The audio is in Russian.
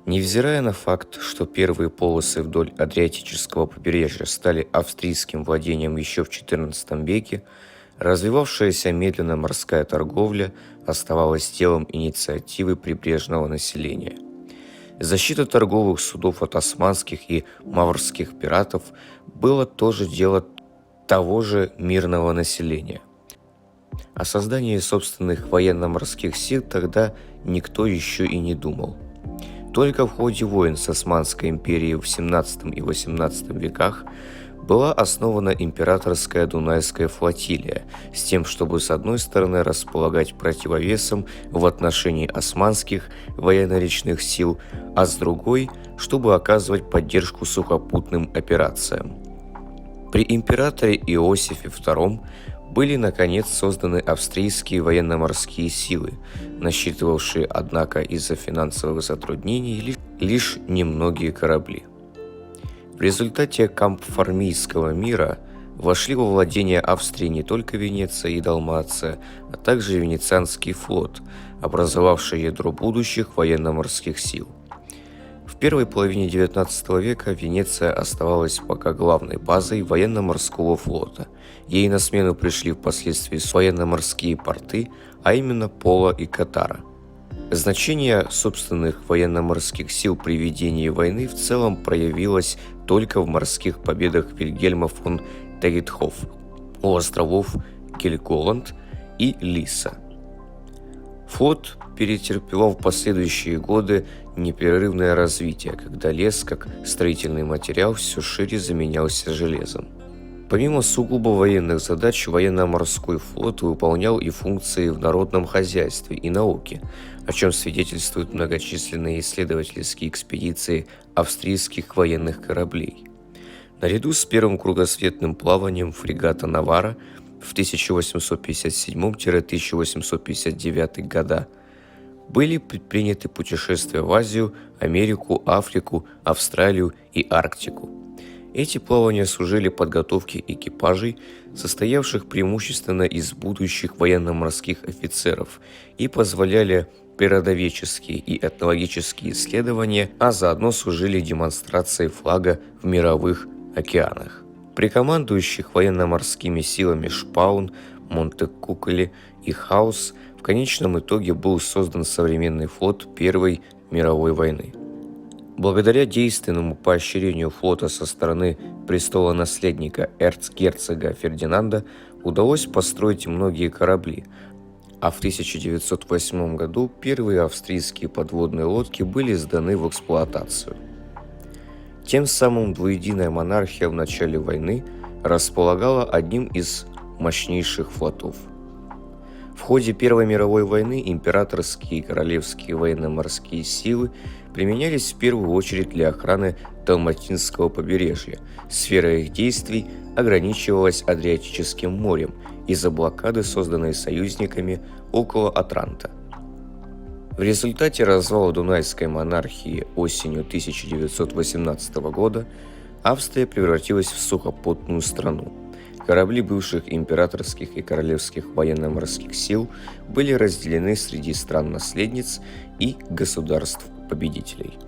Невзирая на факт, что первые полосы вдоль Адриатического побережья стали австрийским владением еще в XIV веке, развивавшаяся медленно морская торговля оставалась делом инициативы прибрежного населения. Защита торговых судов от османских и маврских пиратов было тоже дело того же мирного населения. О создании собственных военно-морских сил тогда никто еще и не думал. Только в ходе войн с Османской империей в XVII и XVIII веках была основана императорская Дунайская флотилия с тем, чтобы с одной стороны располагать противовесом в отношении османских военно-речных сил, а с другой, чтобы оказывать поддержку сухопутным операциям. При императоре Иосифе II были наконец созданы австрийские военно-морские силы, насчитывавшие, однако, из-за финансовых затруднений лишь немногие корабли. В результате Кампформийского мира вошли во владение Австрии не только Венеция и Далмация, а также Венецианский флот, образовавший ядро будущих военно-морских сил. В первой половине XIX века Венеция оставалась пока главной базой военно-морского флота. Ей на смену пришли впоследствии военно-морские порты, а именно Пола и Катара. Значение собственных военно-морских сил при ведении войны в целом проявилось только в морских победах Вильгельма фон Тегетхофа у островов Гельголанд и Лисса. Флот перетерпевал в последующие годы непрерывное развитие, когда лес, как строительный материал, все шире заменялся железом. Помимо сугубо военных задач, военно-морской флот выполнял и функции в народном хозяйстве и науке, о чем свидетельствуют многочисленные исследовательские экспедиции австрийских военных кораблей. Наряду с первым кругосветным плаванием фрегата «Навара» в 1857-1859 года были предприняты путешествия в Азию, Америку, Африку, Австралию и Арктику. Эти плавания служили подготовке экипажей, состоявших преимущественно из будущих военно-морских офицеров, и позволяли природоведческие и этнологические исследования, а заодно служили демонстрацией флага в мировых океанах. При командующих военно-морскими силами Шпаун, Монтекуколе и Хаус в конечном итоге был создан современный флот Первой мировой войны. Благодаря действенному поощрению флота со стороны престола-наследника эрцгерцога Фердинанда удалось построить многие корабли, а в 1908 году первые австрийские подводные лодки были сданы в эксплуатацию. Тем самым двуединая монархия в начале войны располагала одним из мощнейших флотов. В ходе Первой мировой войны императорские и королевские военно-морские силы применялись в первую очередь для охраны Далматинского побережья. Сфера их действий ограничивалась Адриатическим морем из-за блокады, созданной союзниками около Отранто. В результате развала Дунайской монархии осенью 1918 года Австрия превратилась в сухопутную страну. Корабли бывших императорских и королевских военно-морских сил были разделены среди стран-наследниц и государств-победителей.